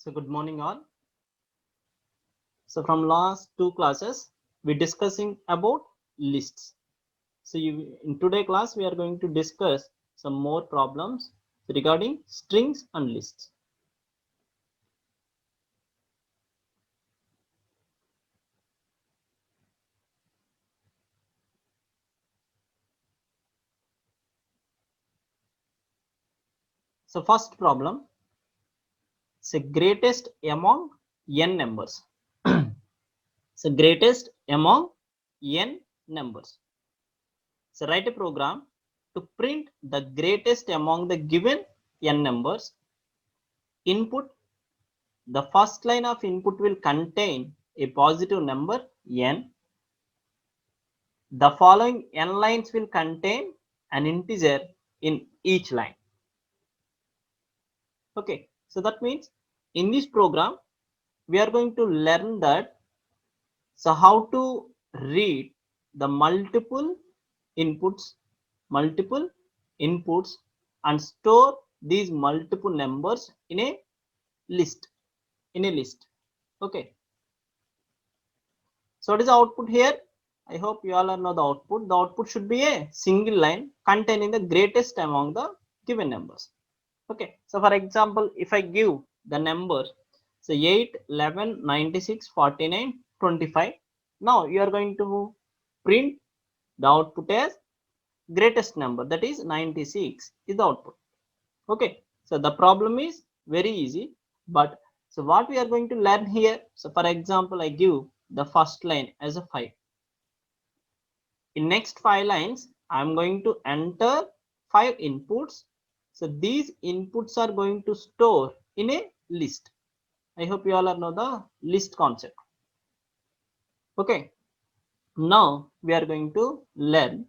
So good morning all. So from last two classes we discussing about lists. So in today class we are going to discuss some more problems regarding strings and lists. So first problem, say greatest among n numbers. So greatest among n numbers. So write a program to print the greatest among the given n numbers. Input, the first line of input will contain a positive number n. The following n lines will contain an integer in each line. Okay, so that means in this program we are going to learn that so how to read the multiple inputs and store these multiple numbers in a list. Okay, so what is the output here? I hope you all know the output. The output should be a single line containing the greatest among the given numbers. Okay, so for example, if I give the numbers, so 8, 11, 96, 49, 25. Now you are going to print the output as greatest number, that is 96 is the output. Okay, so the problem is very easy, but so what we are going to learn here, so for example, I give the first line as a 5. In next 5 lines I'm going to enter 5 inputs. So these inputs are going to store in a list. I hope you all know the list concept. Okay, now we are going to learn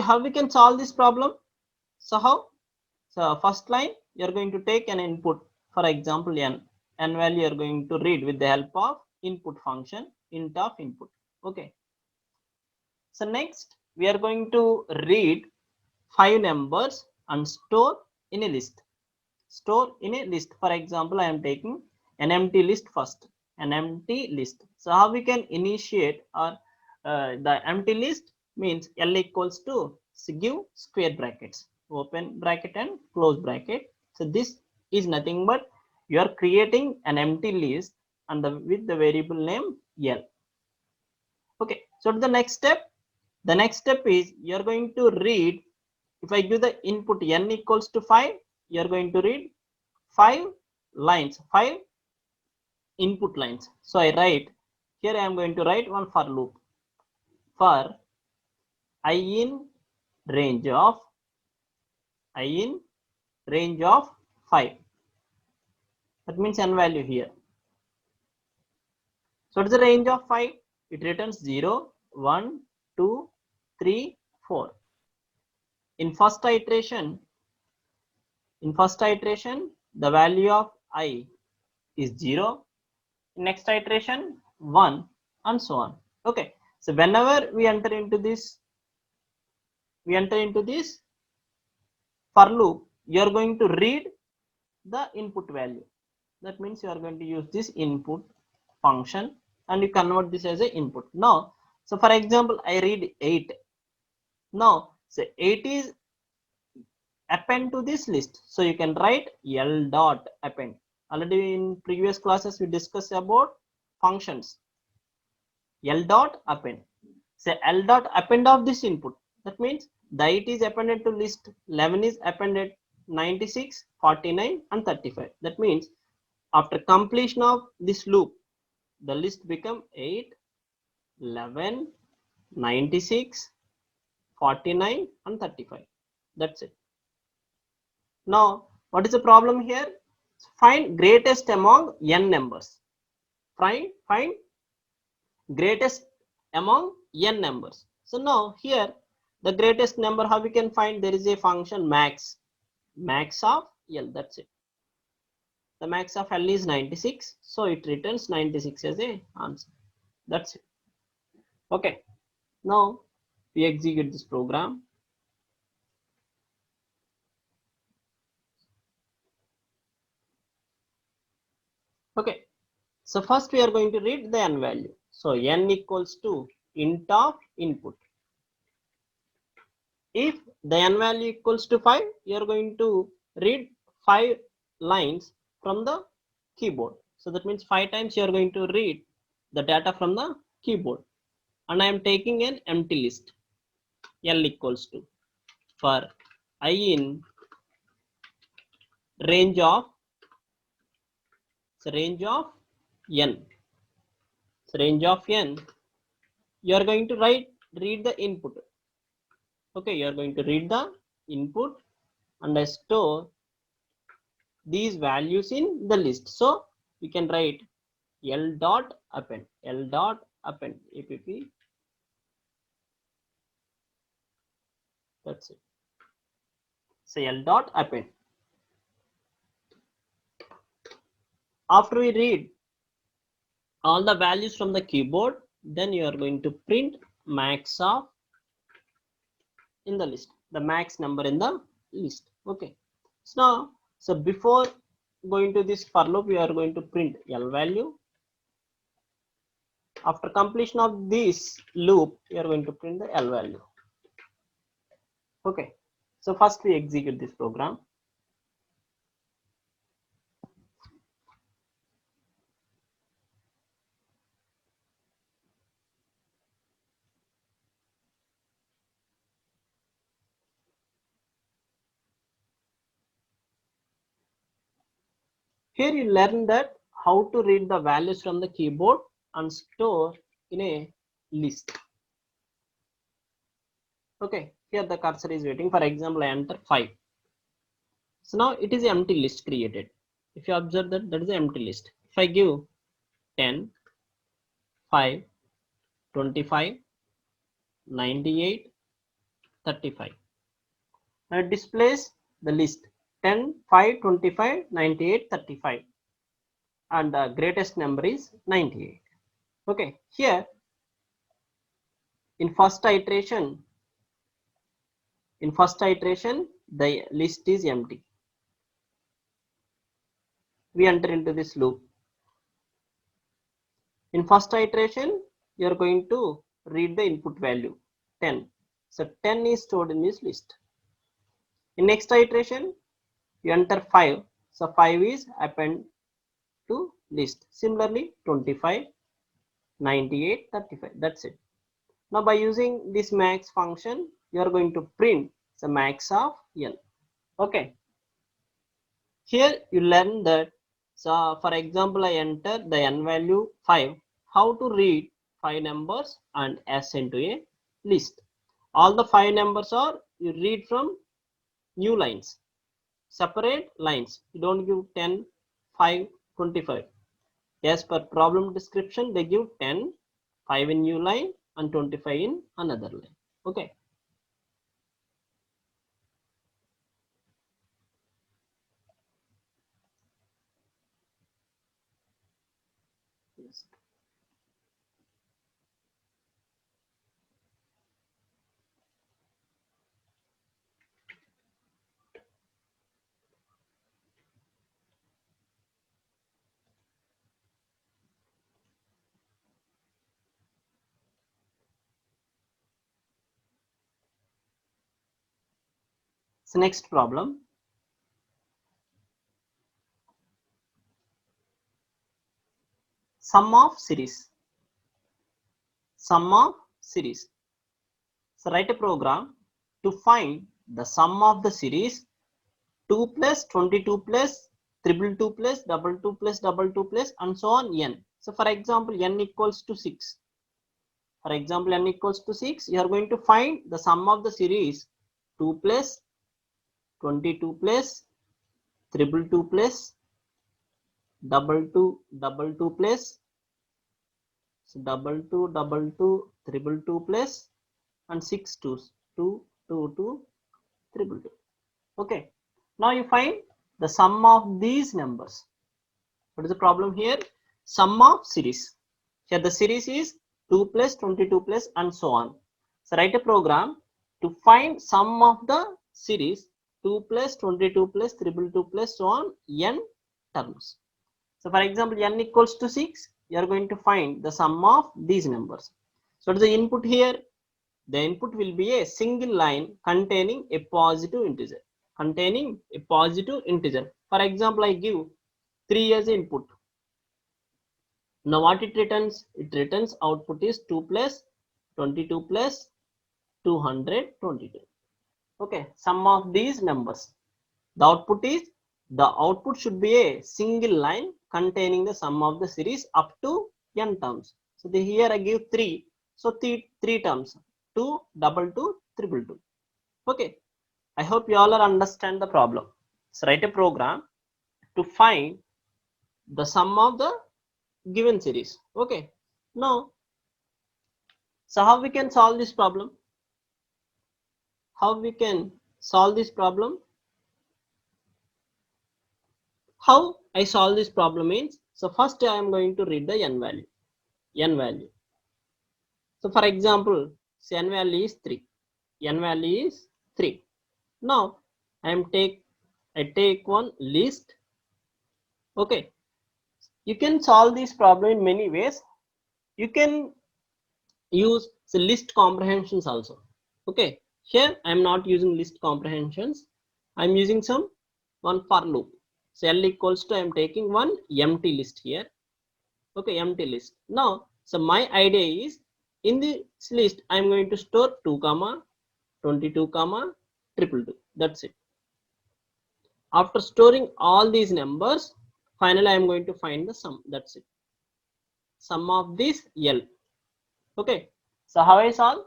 how we can solve this problem. So how? So first line you are going to take an input, for example n value you are going to read with the help of input function int of input. Okay, so next we are going to read 5 numbers and store in a list. For example, I am taking an empty list first, an empty list. So how we can initiate or the empty list means L equals to, so give square brackets, open bracket and close bracket. So this is nothing but you are creating an empty list and with the variable name L. Okay, so the next step is you are going to read. If I give the input n equals to 5, you are going to read 5 lines, 5 input lines. So I write here, I am going to write one for loop for I in range of 5. That means n value here. So what is the range of 5? It returns 0, 1, 2, 3, 4. In first iteration, the value of I is 0. Next iteration 1 and so on. Okay, so whenever we enter into this for loop, you are going to read the input value. That means you are going to use this input function and you convert this as a input. Now, so for example, I read 8. Now, so 8 is append to this list. So you can write L dot append. Already in previous classes we discussed about functions. L dot append. Say L dot append of this input. That means the 8 is appended to list, 11 is appended, 96, 49 and 35. That means after completion of this loop, the list become 8, 11, 96, 49 and 35. That's it. Now what is the problem here? Find greatest among n numbers. Find greatest among n numbers. So now here the greatest number, how we can find? There is a function max of L. That's it. The max of L is 96, so it returns 96 as a answer. That's it. Okay, now we execute this program. Okay, so first we are going to read the n value. So n equals to int of input. If the n value equals to 5, you are going to read 5 lines from the keyboard. So that means 5 times you are going to read the data from the keyboard. And I am taking an empty list. L equals to, for I in range of, so range of n. So range of n, you are going to read the input. Okay, you are going to read the input and I store these values in the list. So we can write L dot append, L dot append, app. That's it. So L dot append. After we read all the values from the keyboard, then you are going to print max of in the list, the max number in the list. Okay. So now, so before going to this for loop, we are going to print L value. After completion of this loop, we are going to print the L value. Okay. So first we execute this program. Here you learn that how to read the values from the keyboard and store in a list. Okay, here the cursor is waiting. For example, I enter 5. So now it is an empty list created. If you observe that, that is an empty list. If I give 10, 5, 25, 98, 35. Now it displays the list 10, 5, 25, 98, 35. And the greatest number is 98. Okay, here in first iteration, the list is empty. We enter into this loop. In first iteration, you are going to read the input value 10. So 10 is stored in this list. In next iteration, you enter 5. So 5 is append to list. Similarly, 25, 98, 35. That's it. Now by using this max function, you are going to print the max of n. Okay. Here you learn that, so for example, I enter the n value 5, how to read 5 numbers and assign to a list. All the 5 numbers are you read from new lines, separate lines. You don't give 10, 5, 25. As per problem description, they give 10, 5 in new line and 25 in another line. Okay. Yes. So next problem. Sum of series. Sum of series. So write a program to find the sum of the series 2 plus 22 plus 222 plus 22 plus 22 plus and so on n. So for example, n equals to 6. For example, n equals to 6, you are going to find the sum of the series 2 plus 22 plus 222 plus 22 plus, so 22 plus and 6 twos 2 2 2 2. Okay, now you find the sum of these numbers. What is the problem here? Sum of series. Here the series is 2 plus 22 plus and so on. So write a program to find sum of the series 2 plus 22 plus 222 plus so on n terms. So for example, n equals to 6, you are going to find the sum of these numbers. So the input here, the input will be a single line containing a positive integer. Containing a positive integer. For example, I give 3 as input. Now what it returns? It returns output is 2 plus 22 plus 222. Okay, sum of these numbers. The output should be a single line containing the sum of the series up to n terms. So here I give 3. So three terms, 2, 222, 222. Okay, I hope you all are understand the problem. So write a program to find the sum of the given series. Okay, now, so how we can solve this problem? How we can solve this problem? How I solve this problem means, so first I am going to read the n value. So for example, say n value is 3. N value is 3. Now I take one list. Okay, you can solve this problem in many ways. You can use the list comprehensions also. Okay, here I am not using list comprehensions. I am using one for loop. So L equals to, I am taking one empty list here. Okay, empty list. Now, so my idea is, in this list I am going to store 2 comma 22 comma 222. That's it. After storing all these numbers, finally I am going to find the sum. That's it. Sum of this L. Okay, so how I solve?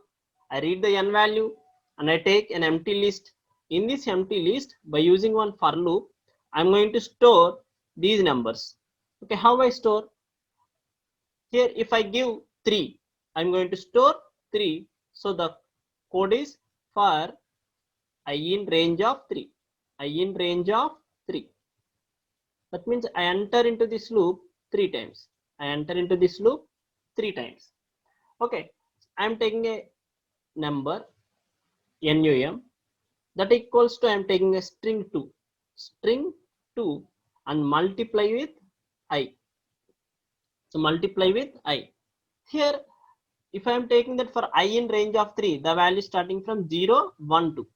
I read the n value and I take an empty list. In this empty list, by using one for loop, I am going to store these numbers. Okay, how I store? Here if I give 3, I am going to store 3. So the code is for I in range of 3. I in range of 3. That means I enter into this loop 3 times. I enter into this loop 3 times. Okay, I am taking a number num that equals to, I am taking a string 2 and multiply with I. So multiply with I. Here if I am taking that for I in range of 3, the value starting from 0, 1, 2.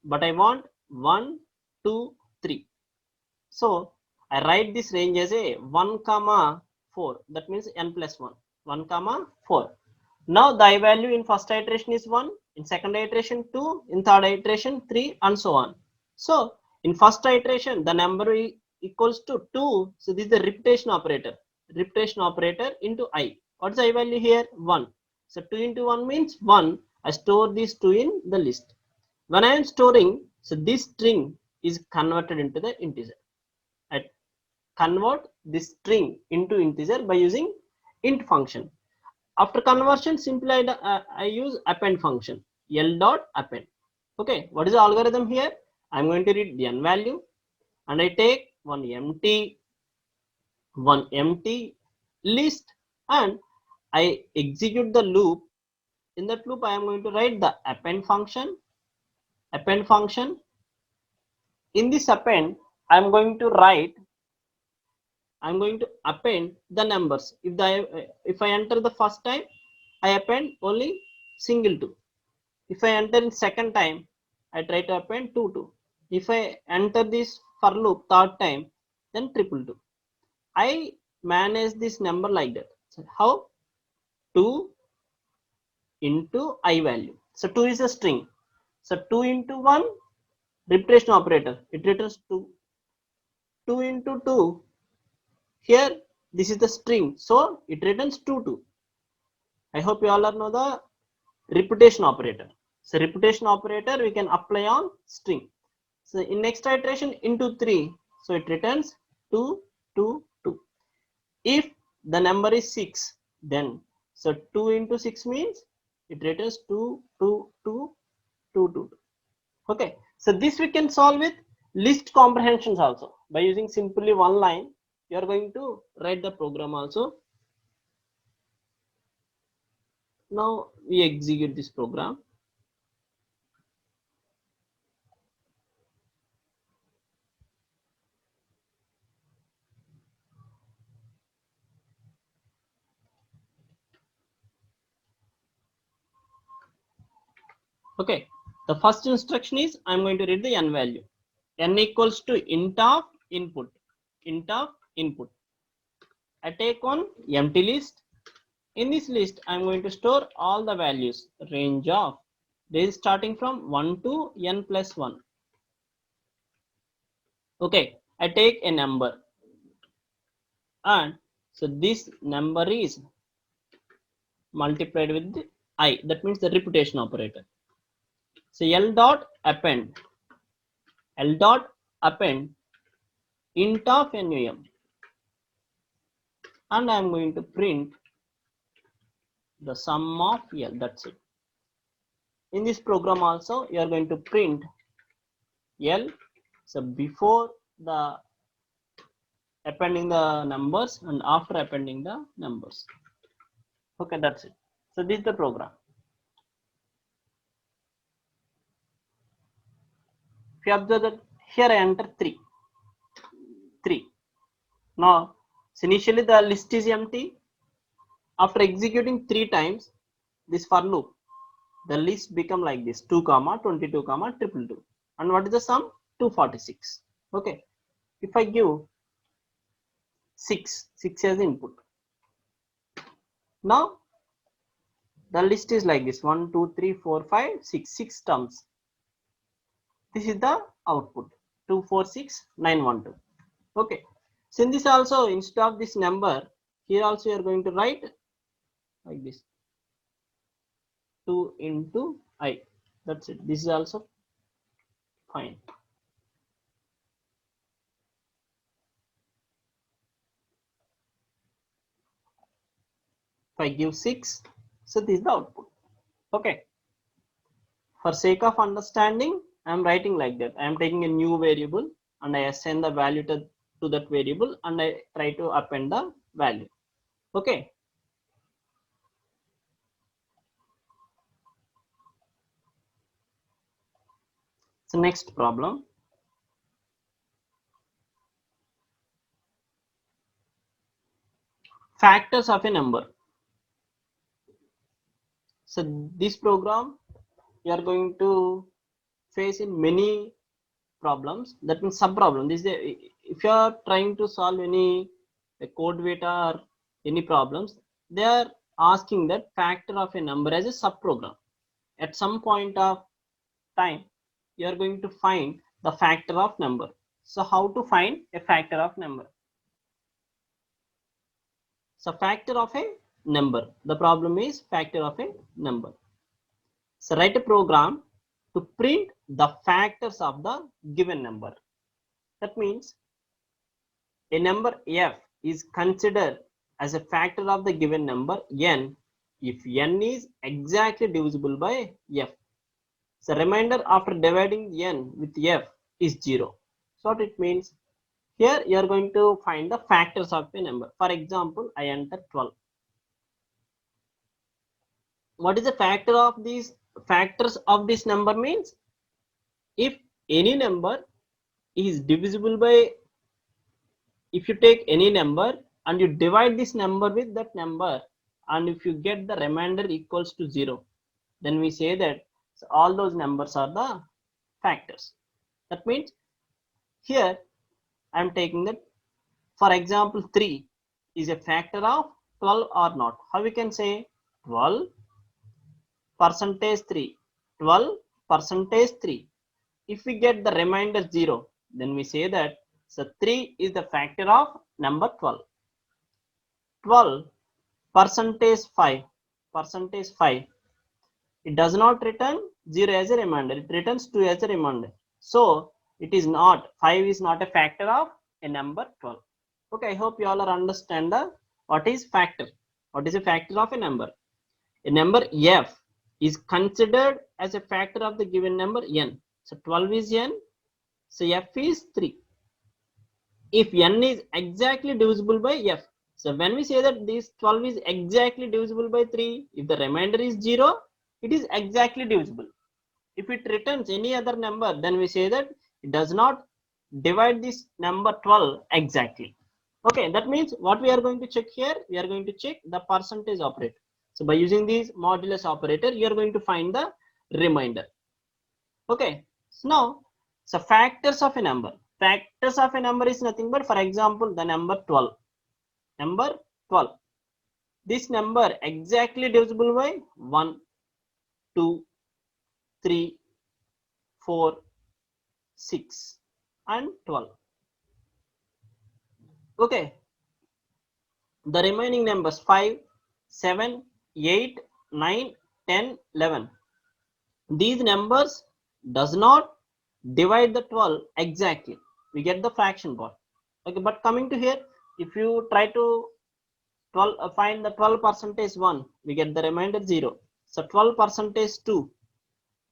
But I want 1, 2, 3. So I write this range as a 1 comma 4. That means n plus 1. 1 comma 4. Now the I value in first iteration is 1, in second iteration 2, in third iteration 3, and so on. So in first iteration the number equals to 2. So this is the repetition operator. Repetition operator into I. What is I value here? 1. So 2 into 1 means 1. I store these 2 in the list. When I am storing, so this string is converted into the integer. I convert this string into integer by using int function. After conversion, simply I use append function, L dot append. Okay, what is the algorithm here? I'm going to read the n value and I take one empty list and I execute the loop. In that loop, I am going to write the append function. In this append, I'm going to append the numbers. If I enter the first time, I append only single 2. If I enter in second time, I try to append 2. If I enter this for loop third time, then 2. I manage this number like that. So how? 2 into I value. So 2 is a string. So 2 into 1 repetition operator. It returns 2. 2 into 2. Here this is the string. So it returns 2. I hope you all know the repetition operator. So repetition operator we can apply on string. So in next iteration into 3, so it returns 2, 2, 2. If the number is 6, then so 2 into 6 means it returns 2, 2, 2, 2, 2. Okay, so this we can solve with list comprehensions also. By using simply one line, you are going to write the program also. Now we execute this program. Okay, the first instruction is I'm going to read the n value. N equals to int of input. Int of input. I take one empty list. In this list, I'm going to store all the values. Range of. This is starting from 1 to n plus 1. Okay, I take a number. And so this number is multiplied with I. That means the repetition operator. So L dot append. L dot append int of num. And I'm going to print the sum of L. That's it. In this program also, you are going to print L. So before the appending the numbers and after appending the numbers. Okay, that's it. So this is the program. If you observe that here I enter 3. Now, so initially the list is empty. After executing 3 times this for loop, the list become like this: 2, 22, 222. And what is the sum? 246. Okay. If I give 6 as input, now the list is like this: 1, 2, 3, 4, 5, 6 terms. This is the output: 246912. Okay. So in this also, instead of this number, here also you are going to write like this: 2 into I. That's it. This is also fine. If I give 6, so this is the output. Okay. For sake of understanding, I am writing like that. I am taking a new variable and I assign the value to that variable and I try to append the value. Okay. So next problem. Factors of a number. So this program you are going to face in many problems. That means sub problem. This is if you are trying to solve any code data or any problems, they are asking that factor of a number as a sub program. At some point of time, you are going to find the factor of number. So how to find a factor of number? So factor of a number. The problem is factor of a number. So write a program to print the factors of the given number. That means a number f is considered as a factor of the given number n if n is exactly divisible by f. So remainder after dividing n with f is 0. So what it means? Here you are going to find the factors of a number. For example, I enter 12. What is the factor of these factors of this number means? If any number is divisible by, if you take any number and you divide this number with that number, and if you get the remainder equals to 0, then we say that all those numbers are the factors. That means here I am taking that, for example, 3 is a factor of 12 or not. How we can say 12 percentage 3, 12 percentage 3. If we get the remainder 0, then we say that so 3 is the factor of number 12. 12 percentage 5, percentage 5. It does not return 0 as a remainder. It returns 2 as a remainder. So it is not, 5 is not a factor of a number 12. Okay, I hope you all are understand the what is factor. What is a factor of a number? A number f is considered as a factor of the given number n. So 12 is n. So f is 3. If n is exactly divisible by f, so when we say that this 12 is exactly divisible by 3, if the remainder is 0, it is exactly divisible. If it returns any other number, then we say that it does not divide this number 12 exactly. Okay, that means what we are going to check here, we are going to check the percentage operator. So by using this modulus operator, you are going to find the remainder. Okay, so now, so factors of a number. Factors of a number is nothing but, for example, the number 12. Number 12. This number exactly divisible by 1, 2, 3, 4, 6 and 12. Okay, the remaining numbers 5, 7, 8, 9, 10, 11. These numbers does not divide the 12 exactly. We get the fraction part. Okay, but coming to here, if you try to 12 find the 12 percentage 1, we get the remainder 0. So 12 percentage 2,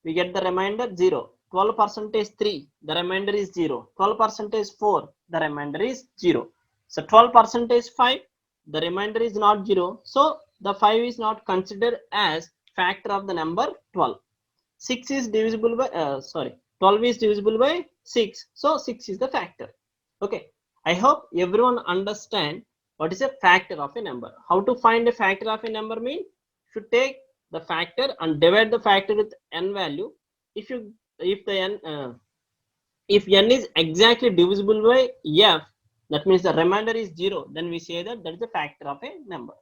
we get the remainder 0. 12 percentage 3, the remainder is 0. 12 percentage 4, the remainder is 0. So 12 percentage 5, the remainder is not 0. So the 5 is not considered as factor of the number 12. 6 is divisible by 12 is divisible by 6. So 6 is the factor. Okay, I hope everyone understand what is a factor of a number. How to find a factor of a number mean, if you take the factor and divide the factor with n value, if n is exactly divisible by f, that means the remainder is 0, then we say that is a factor of a number.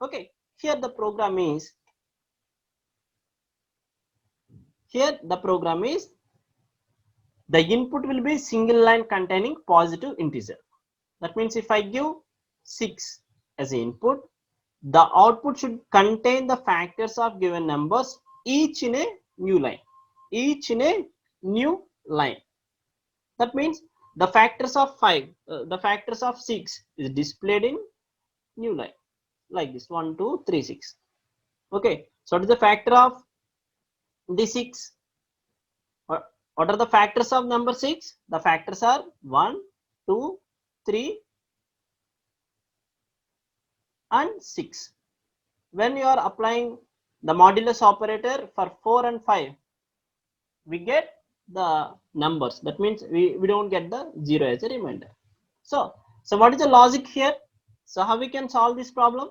Okay, here the program is the input will be single line containing positive integer. That means if I give 6 as an input, the output should contain the factors of given numbers, each in a new line. That means the factors of 5, the factors of 6 is displayed in new line like this, 1, 2, 3, 6. Okay, so what is the factor of the 6? What are the factors of number 6? The factors are 1, 2, 3 and 6. When you are applying the modulus operator for 4 and 5, we get the numbers. That means we don't get the 0 as a remainder. So what is the logic here? So how we can solve this problem?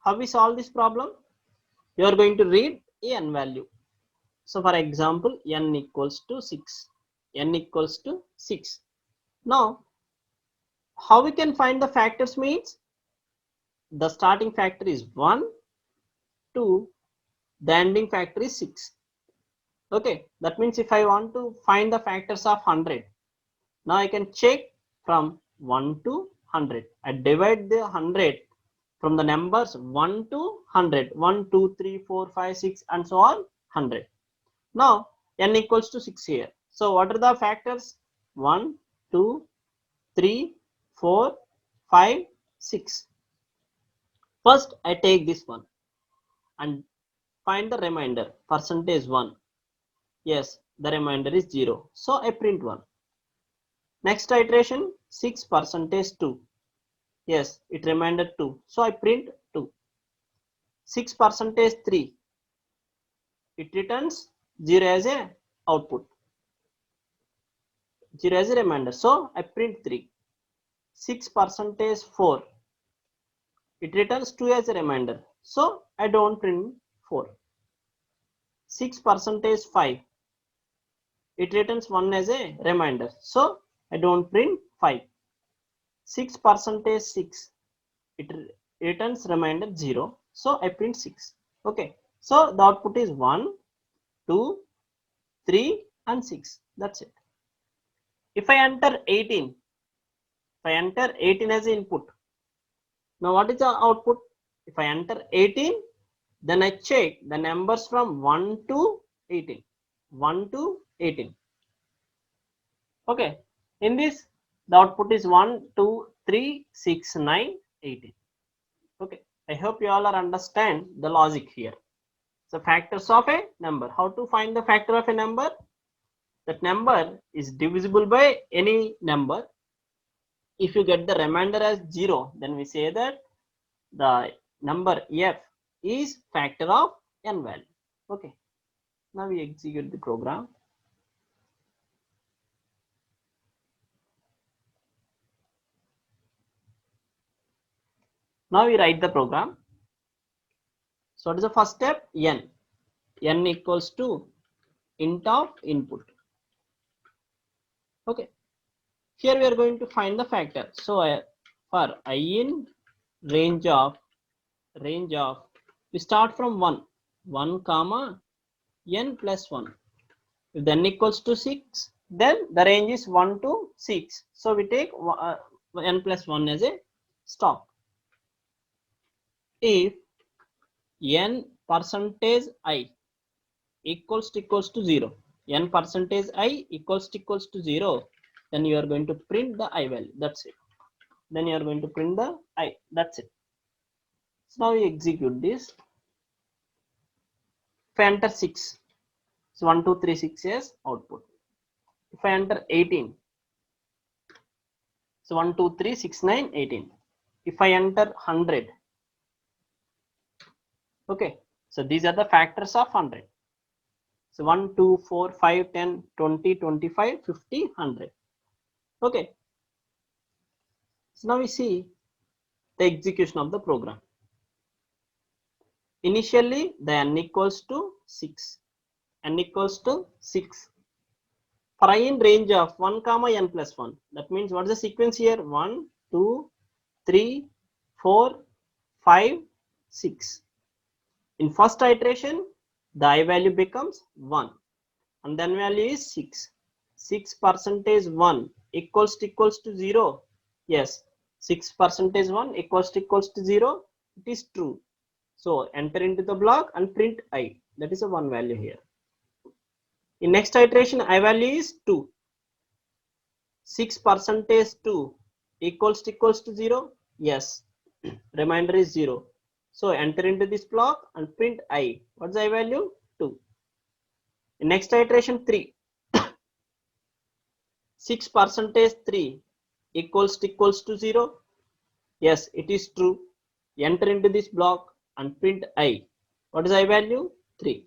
How we solve this problem? You are going to read a n value. So for example, n equals to 6. N equals to 6. Now, how we can find the factors means, the starting factor is 1, 2, the ending factor is 6. Okay, that means if I want to find the factors of 100, now I can check from 1 to 100. I divide the 100 from the numbers 1 to 100. 1, 2, 3, 4, 5, 6 and so on 100. Now n equals to 6 here. So what are the factors? 1, 2, 3, 4, 5, 6. First I take this one and find the remainder, percentage 1. Yes, the remainder is 0. So I print 1. Next iteration, 6 percentage 2. Yes, it remainder 2. So I print 2. 6 percentage 3. It returns 0 as a output. 0 as a remainder. So I print 3. 6 percentage 4. It returns 2 as a remainder. So I don't print 4. 6 percentage 5. It returns 1 as a remainder. So I don't print 5. 6 percentage 6. It returns remainder 0. So I print 6. Okay. So the output is 1, 2, 3 and 6. That's it. If I enter 18, as input, now what is the output? If I enter 18, then I check the numbers from 1 to 18. 1 to 18. Okay. In this, the output is 1, 2, 3, 6, 9, 18. Okay. I hope you all are understand the logic here. So factors of a number. How to find the factor of a number? That number is divisible by any number. If you get the remainder as 0, then we say that the number f is factor of n value. Okay. Now we execute the program. Now we write the program. So what is the first step? N. n equals to int of input. Okay, here we are going to find the factor. So for I in range of we start from 1 comma n plus 1. If the n equals to 6, then the range is 1 to 6. So we take n plus 1 as a stop. If n percentage I equals to 0, n percentage I equals to 0, then you are going to print the I value. That's it. Then you are going to print the I. That's it. So now we execute this. If I enter 6, so 1, 2, 3, 6 is output. If I enter 18, so 1, 2, 3, 6, 9, 18. If I enter 100, okay, so these are the factors of 100. So 1, 2, 4, 5, 10, 20, 25, 50, 100. Okay. So now we see the execution of the program. Initially, the n equals to 6. N equals to 6. For I in range of 1 comma n plus 1. That means what is the sequence here? 1, 2, 3, 4, 5, 6. In first iteration, the I value becomes 1 and then value is 6. 6 percentage 1 equals to 0. Yes, 6 percentage 1 equals to 0. It is true. So enter into the block and print I. That is a 1 value here. In next iteration, I value is 2. 6 percentage 2 equals to 0. Yes, remainder is 0. So enter into this block and print I. What's the I value? 2. In next iteration 3. 6 percentage 3 equals to 0. Yes, it is true. Enter into this block and print I. What is I value? 3.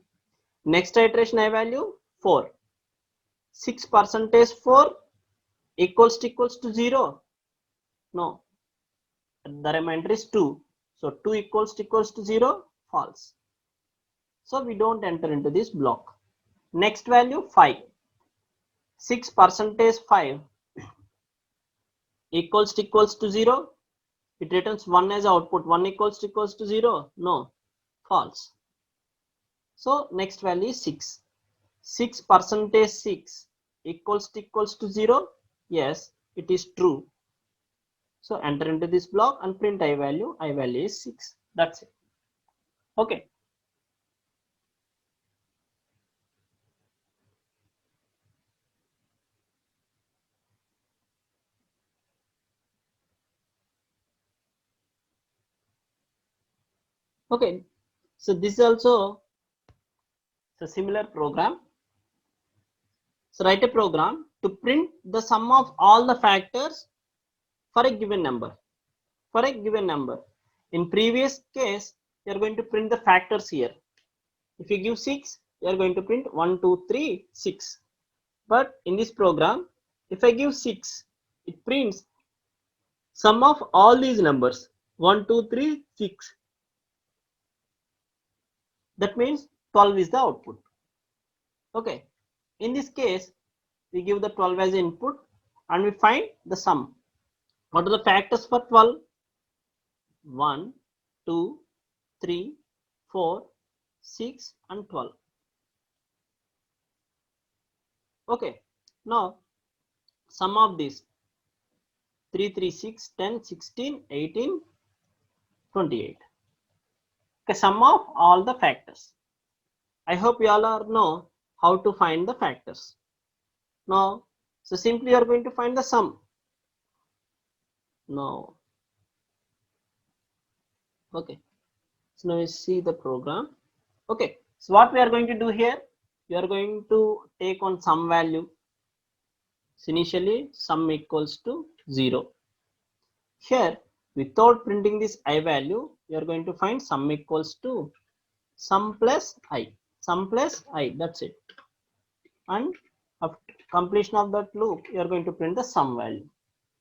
Next iteration I value 4. 6 percentage 4 equals to 0. No, the remainder is 2. So 2 equals to 0. False. So we don't enter into this block. Next value 5. 6 percentage 5 equals to 0. It returns 1 as output. 1 equals to 0. No, false. So next value is 6. 6 percentage 6 equals to 0. Yes, it is true. So enter into this block and print I value. I value is 6. That's it. Okay. Okay. So this is also a similar program. So write a program to print the sum of all the factors for a given number. For a given number. In previous case, you are going to print the factors here. If you give 6, you are going to print 1, 2, 3, 6. But in this program, if I give 6, it prints sum of all these numbers 1, 2, 3, 6. That means 12 is the output. Okay. In this case, we give the 12 as input and we find the sum. What are the factors for 12? 1, 2, 3, 4, 6 and 12. Okay. Now, sum of these 3, 3, 6, 10, 16, 18, 28. Okay, sum of all the factors. I hope you all know how to find the factors. Now, so simply you are going to find the sum. Now, okay. So now we see the program. Okay. So what we are going to do here, we are going to take on sum value. So initially sum equals to 0. Here, without printing this I value, we are going to find sum equals to sum plus I. Sum plus I. That's it. And after completion of that loop, you are going to print the sum value.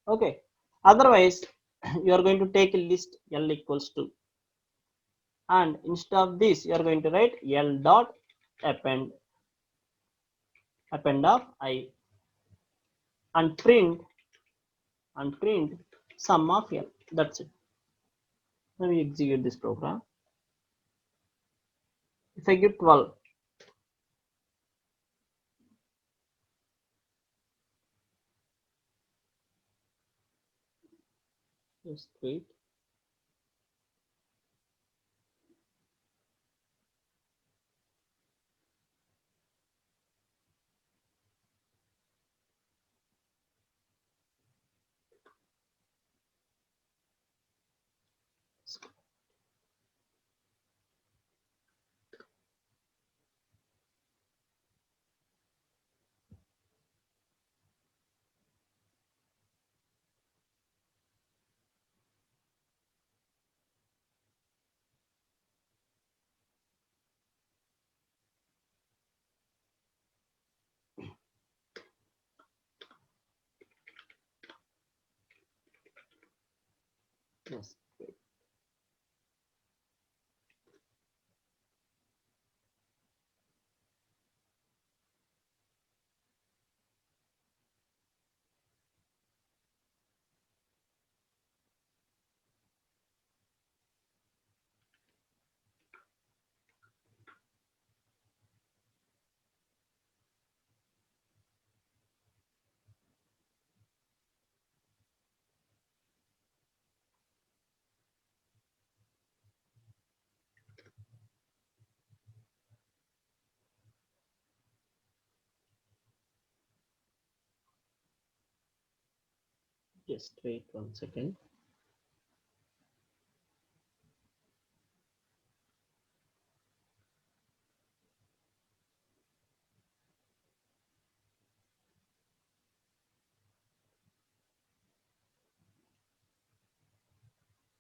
Okay. Otherwise, you are going to take a list L equals to. And instead of this, you are going to write L dot append of I and print sum of L. That's it. Now we execute this program. If I give 12, just wait. Yes, wait. Just wait 1 second.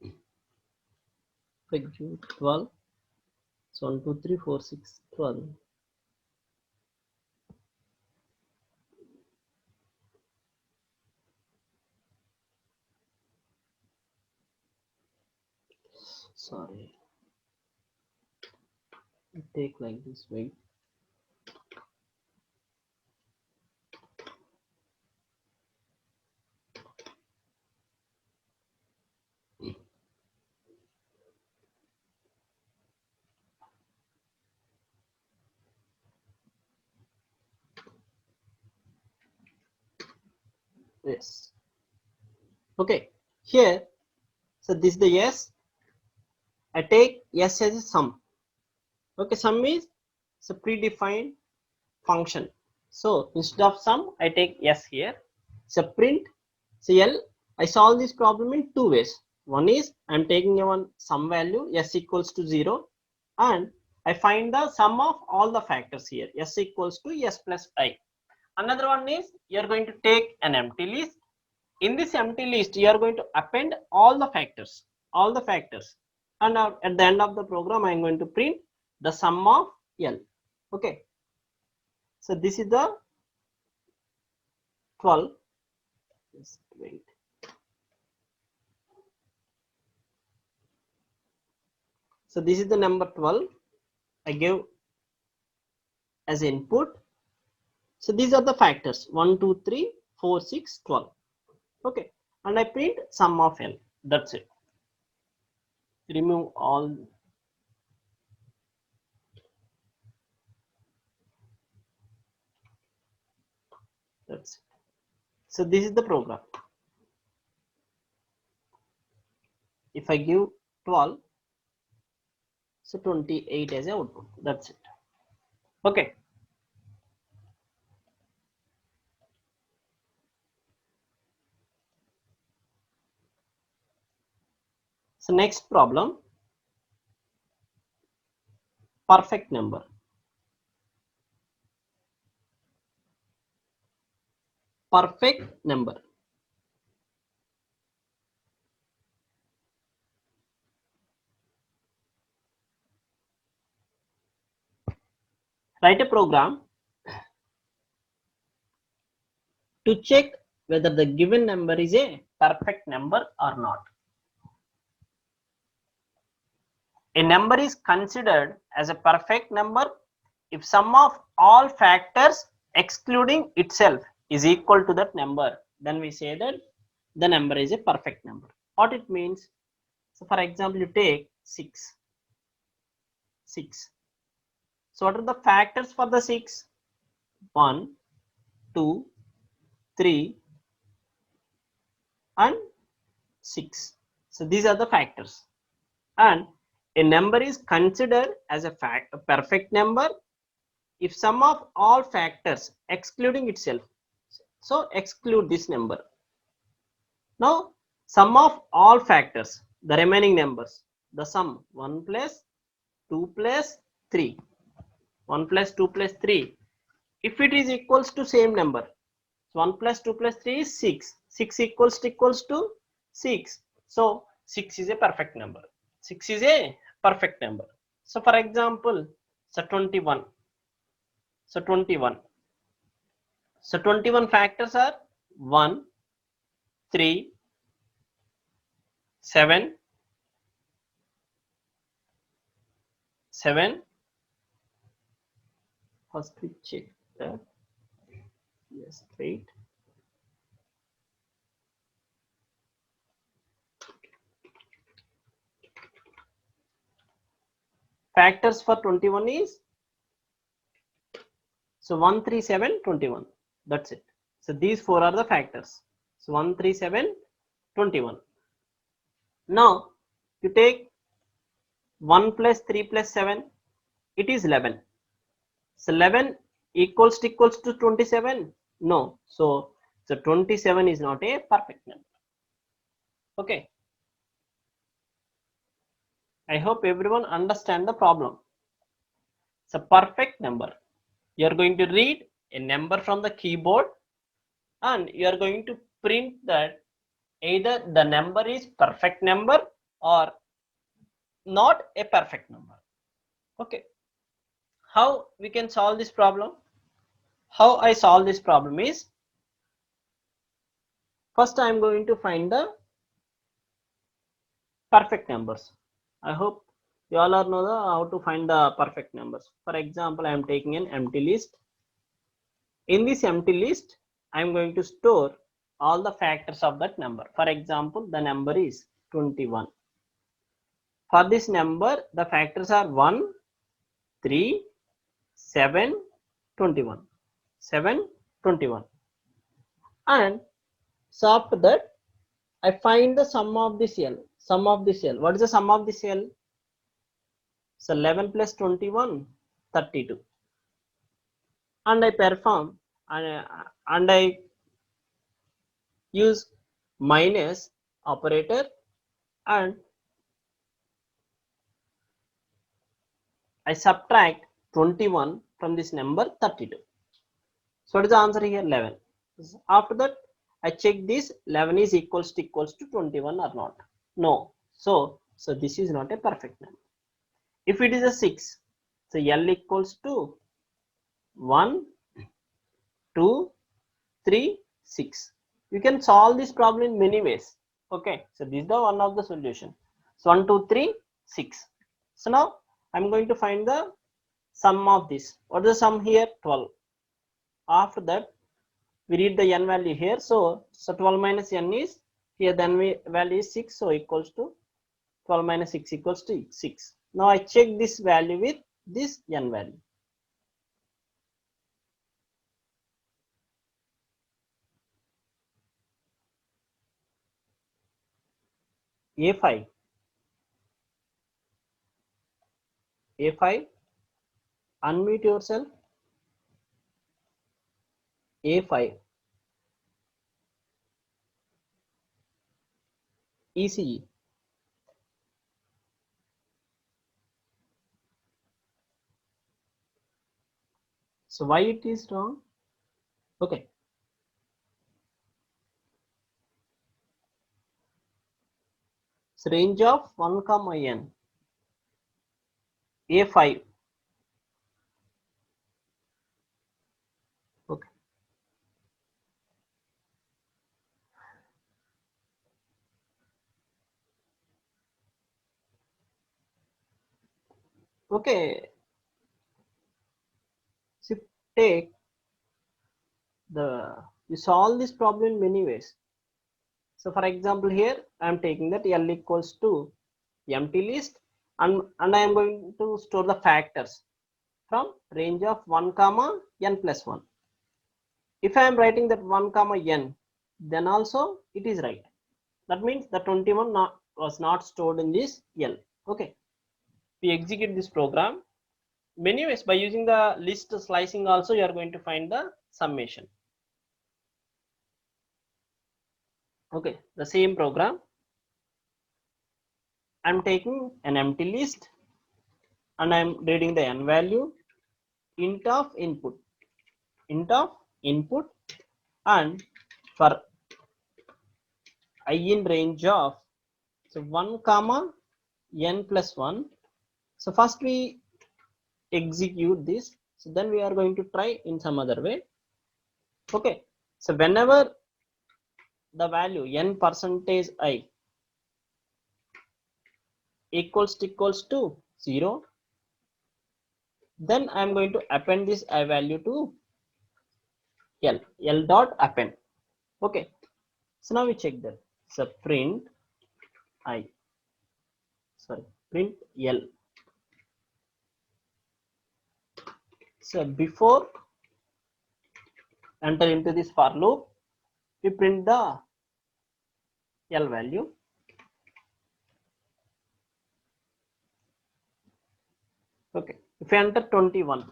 If I give 12, so 1, 2, 3, 4, 6, 12. Sorry. Take like this, wait. Yes. Okay. Here, so this is the S. I take S as a sum. Okay, sum is a predefined function. So instead of sum, I take S here. So print, so L, I solve this problem in two ways. One is I'm taking one sum value S equals to 0 and I find the sum of all the factors here. S equals to S plus I. Another one is you're going to take an empty list. In this empty list, you are going to append all the factors. And at the end of the program, I'm going to print the sum of L. Okay. So this is the 12. Just wait. So this is the number 12. I give as input. So these are the factors 1, 2, 3, 4, 6, 12. Okay. And I print sum of L. That's it. Remove all. That's it. So this is the program. If I give 12, so 28 as output. That's it. Okay. So next problem, perfect number. Perfect number. Write a program to check whether the given number is a perfect number or not. A number is considered as a perfect number if sum of all factors excluding itself is equal to that number, then we say that the number is a perfect number. What it means? So for example, you take 6. So what are the factors for the 6? 1, 2, 3 and 6. So these are the factors, and a number is considered as a perfect number if sum of all factors excluding itself. So exclude this number. Now sum of all factors, the remaining numbers, the sum 1 plus 2 plus 3, 1 plus 2 plus 3, if it is equals to same number, so 1 plus 2 plus 3 is 6, 6 equals to 6, so 6 is a perfect number. 6 is a perfect number. So for example, so 21. So 21. So 21 factors are 1, 3, 7, 7. First we check that. Yes, 8. Factors for 21 is, so 1, 3, 7, 21. That's it. So these 4 are the factors. So 1, 3, 7, 21. Now you take 1 plus 3 plus 7, it is 11. So 11 equals to 27? No. So 27 is not a perfect number. Okay. I hope everyone understand the problem. It's a perfect number. You are going to read a number from the keyboard and you are going to print that either the number is perfect number or not a perfect number. Okay. How we can solve this problem? How I solve this problem is, first I am going to find the perfect numbers. I hope you all are know how to find the perfect numbers. For example, I am taking an empty list. In this empty list, I am going to store all the factors of that number. For example, the number is 21. For this number, the factors are 1, 3, 7, 21. 7, 21. And so after that, I find the sum of this L. Sum of this L. What is the sum of this L? So 11 plus 21, 32. And I perform and I use minus operator and I subtract 21 from this number 32. So what is the answer here? 11. After that, I check this 11 is equals to 21 or not. No. So this is not a perfect number. If it is a 6, so L equals to 1, 2, 3, 6. You can solve this problem in many ways. Okay, so this is the one of the solution. So 1, 2, 3, 6. So now I'm going to find the sum of this. What is the sum here? 12. After that, we read the n value here. So 12 minus n is here. Then value is 6. So equals to 12 minus 6 equals to 6. Now I check this value with this n value. A5. A5. Unmute yourself. A5. ECE. So why it is wrong? Okay. So range of 1 comma n. A5. Okay. Okay. take you solve this problem in many ways. So for example, here I am taking that L equals to empty list, and I am going to store the factors from range of 1 comma n plus 1. If I am writing that 1 comma n, then also it is right. That means the 21 was not stored in this L. Okay. We execute this program many ways. By using the list slicing also, you are going to find the summation. Okay, the same program. I'm taking an empty list and I'm reading the n value, int of input, and for I in range of 1 comma n plus 1. So first we execute this. So then we are going to try in some other way. Okay. So whenever the value n percentage I equals to 0, then I am going to append this I value to L dot append. Okay. So now we check that. So print L. So before enter into this for loop, we print the L value. Okay. If I enter 21,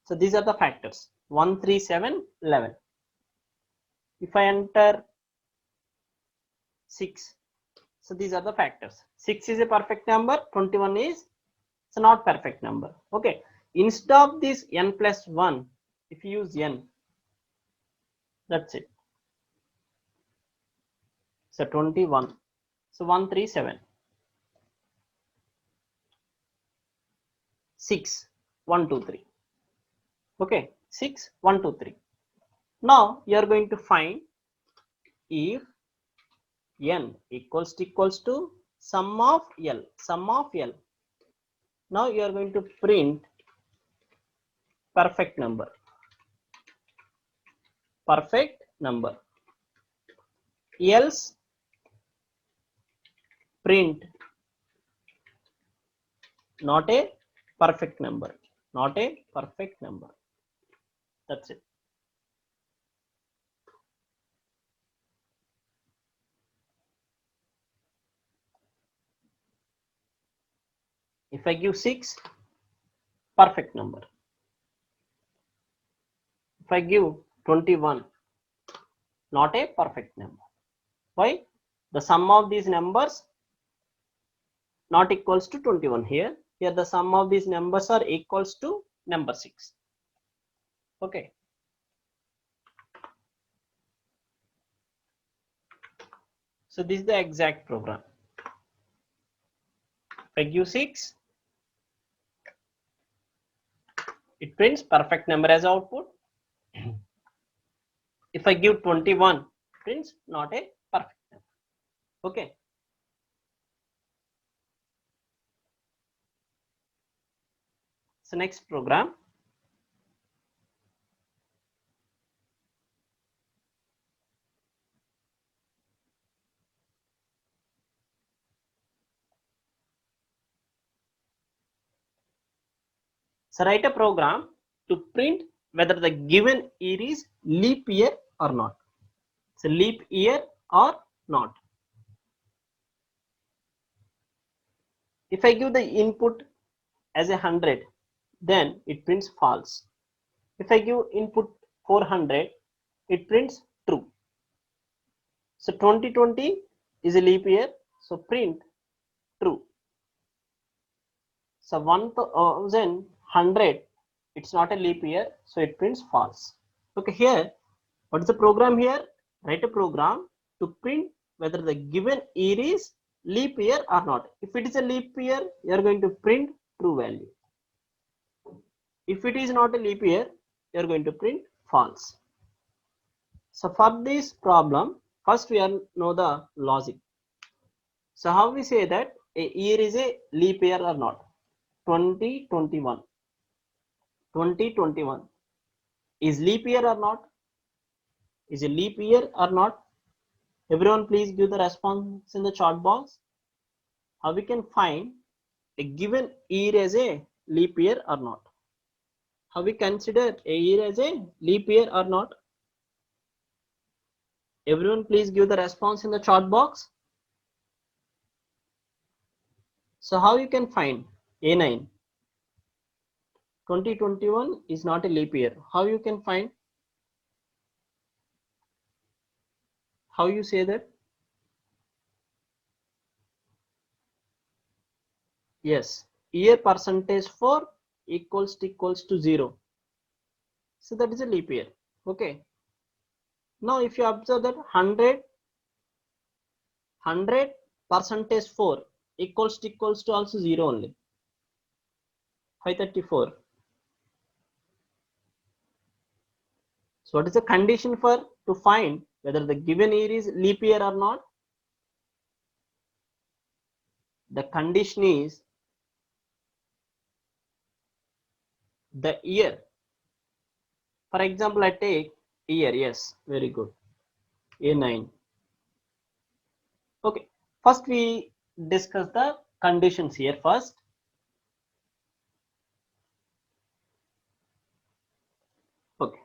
so these are the factors 1, 3, 7, 11. If I enter 6, so these are the factors. 6 is a perfect number, 21 is not perfect number. Okay. Instead of this n plus 1, if you use n, that's it. So 21. So 1, 3, 7. 6, 1, 2, 3. Okay. 6, 1, 2, 3. Now you are going to find if n equals to sum of L. Now you are going to print perfect number. Else print not a perfect number. That's it. If I give 6, perfect number. If I give 21, not a perfect number. Why? The sum of these numbers not equals to 21 here. Here the sum of these numbers are equals to number 6. Okay. So this is the exact program. If I give 6, it prints perfect number as output. If I give 21, it prints not a perfect number. Okay. So next program. So write a program to print whether the given year is leap year or not. So leap year or not. If I give the input as 100, then it prints false. If I give input 400, it prints true. So 2020 is a leap year, so print true. So 1100, it's not a leap year, so it prints false. Okay, here, what is the program here? Write a program to print whether the given year is leap year or not. If it is a leap year, you are going to print true value. If it is not a leap year, you are going to print false. So for this problem, first we know the logic. So how we say that a year is a leap year or not? 2021. is leap year or not? Is a leap year or not? Everyone please give the response in the chat box. How we can find a given year as a leap year or not? How we consider a year as a leap year or not? Everyone please give the response in the chat box. So how you can find A9? 2021 is not a leap year. How you can find? How you say that? Yes, year percentage 4 equals to 0. So that is a leap year. Okay. Now if you observe that 100 percentage 4 equals to also 0 only. 534. So what is the condition for to find whether the given year is leap year or not? The condition is the year. For example, I take year. Yes, very good. A9. Okay. First we discuss the conditions here first. Okay.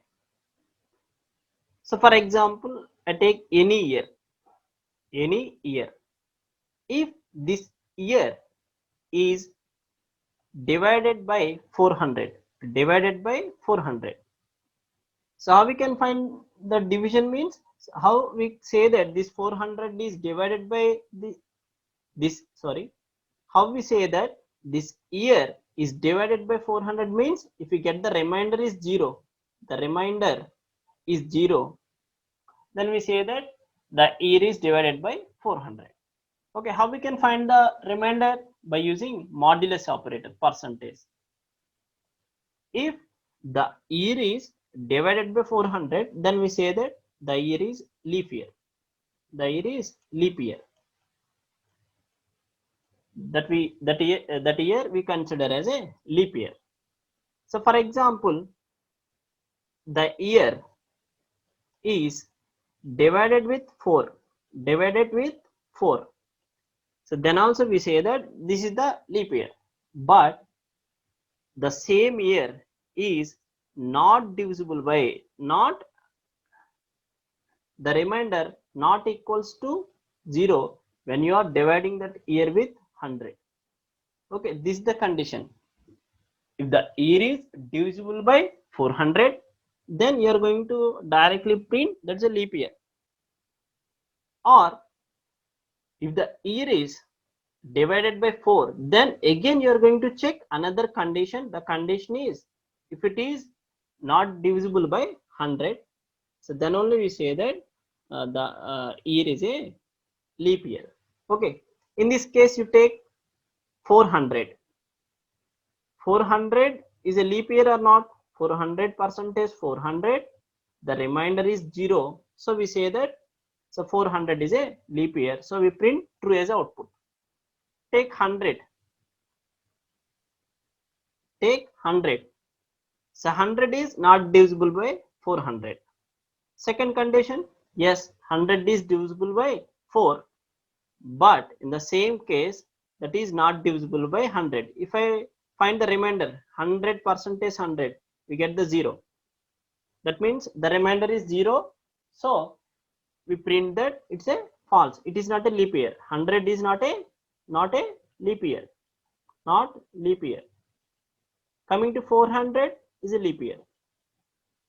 So for example, I take any year. Any year. If this year is divided by 400. So how we can find the division means? How we say that this 400 is divided by how we say that this year is divided by 400 means if we get the remainder is 0, then we say that the year is divided by 400. Okay, how we can find the remainder? By using modulus operator, percentage. If the year is divided by 400, then we say that the year is leap year. That year we consider as a leap year. So for example, the year is divided with 4. So then also we say that this is the leap year. But the same year is not divisible by the remainder not equals to 0 when you are dividing that year with 100. Okay, this is the condition. If the year is divisible by 400, then you are going to directly print that's a leap year. Or if the year is divided by 4, then again you are going to check another condition. The condition is if it is not divisible by 100, so then only we say that the year is a leap year. Okay, in this case you take 400 is a leap year or not? 400 percentage 400, the remainder is 0, so we say that so 400 is a leap year, so we print true as output. Take 100, so 100 is not divisible by 400. Second condition, yes, 100 is divisible by 4, but in the same case that is not divisible by 100. If I find the remainder 100 percentage 100, we get the 0. That means the remainder is 0, so we print that it's a false. It is not a leap year. 100 is not a leap year. Coming to 400 is a leap year.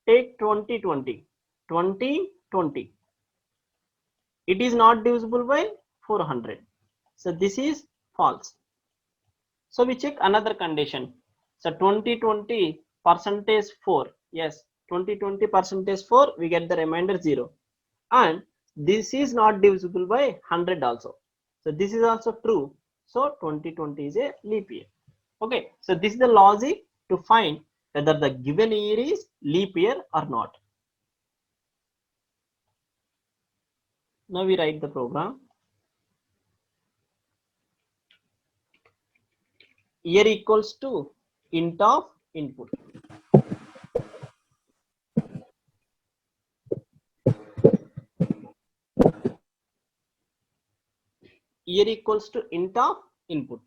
Take 2020. It is not divisible by 400. So this is false. So we check another condition. So 2020 percentage 4. Yes, 2020 percentage 4. We get the remainder 0. And this is not divisible by 100 also. So this is also true. So 2020 is a leap year. Okay. So this is the logic to find whether the given year is leap year or not. Now we write the program. Year equals to int of input. year equals to int of input.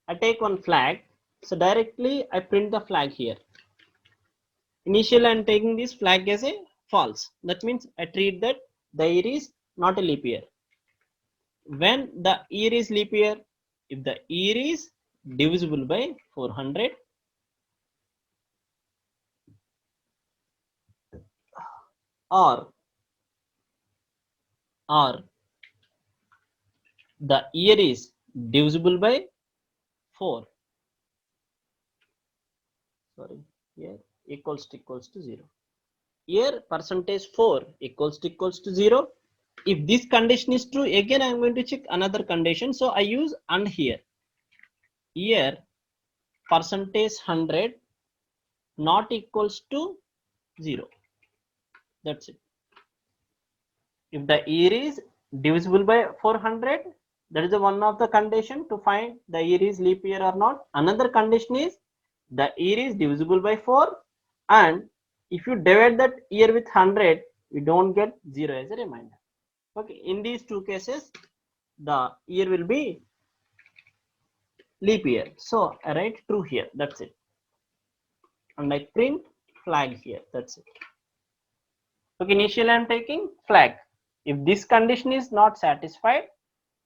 I take one flag, so directly I print the flag here. Initially I am taking this flag as a false. That means I treat that the year is not a leap year. When the year is leap year, if the year is divisible by 400, or the year is divisible by 4, sorry, here equals to 0. Here percentage 4 equals to 0. If this condition is true, again I am going to check another condition. So I use and here. Here percentage 100 not equals to 0. That's it. If the year is divisible by 400, that is the one of the condition to find the year is leap year or not. Another condition is the year is divisible by 4, and if you divide that year with 100, you don't get 0 as a reminder. Okay, in these two cases, the year will be leap year. So I write true here. That's it. And I print flag here. That's it. Okay, initially I am taking flag. If this condition is not satisfied,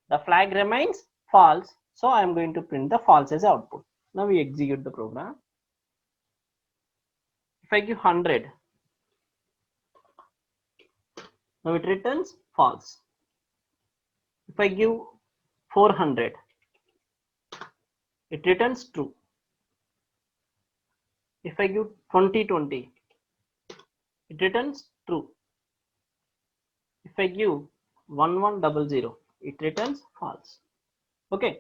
the flag remains false. So I am going to print the false as output. Now we execute the program. If I give 100, now it returns false. If I give 400, it returns true. If I give 2020, it returns true. If I give 1100, it returns false. Okay,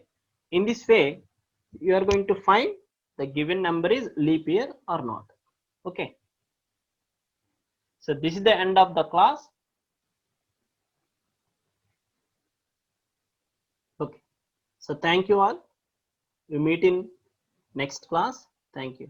in this way you are going to find the given number is leap year or not. Okay, so this is the end of the class. Okay, so thank you all. We meet in next class. Thank you.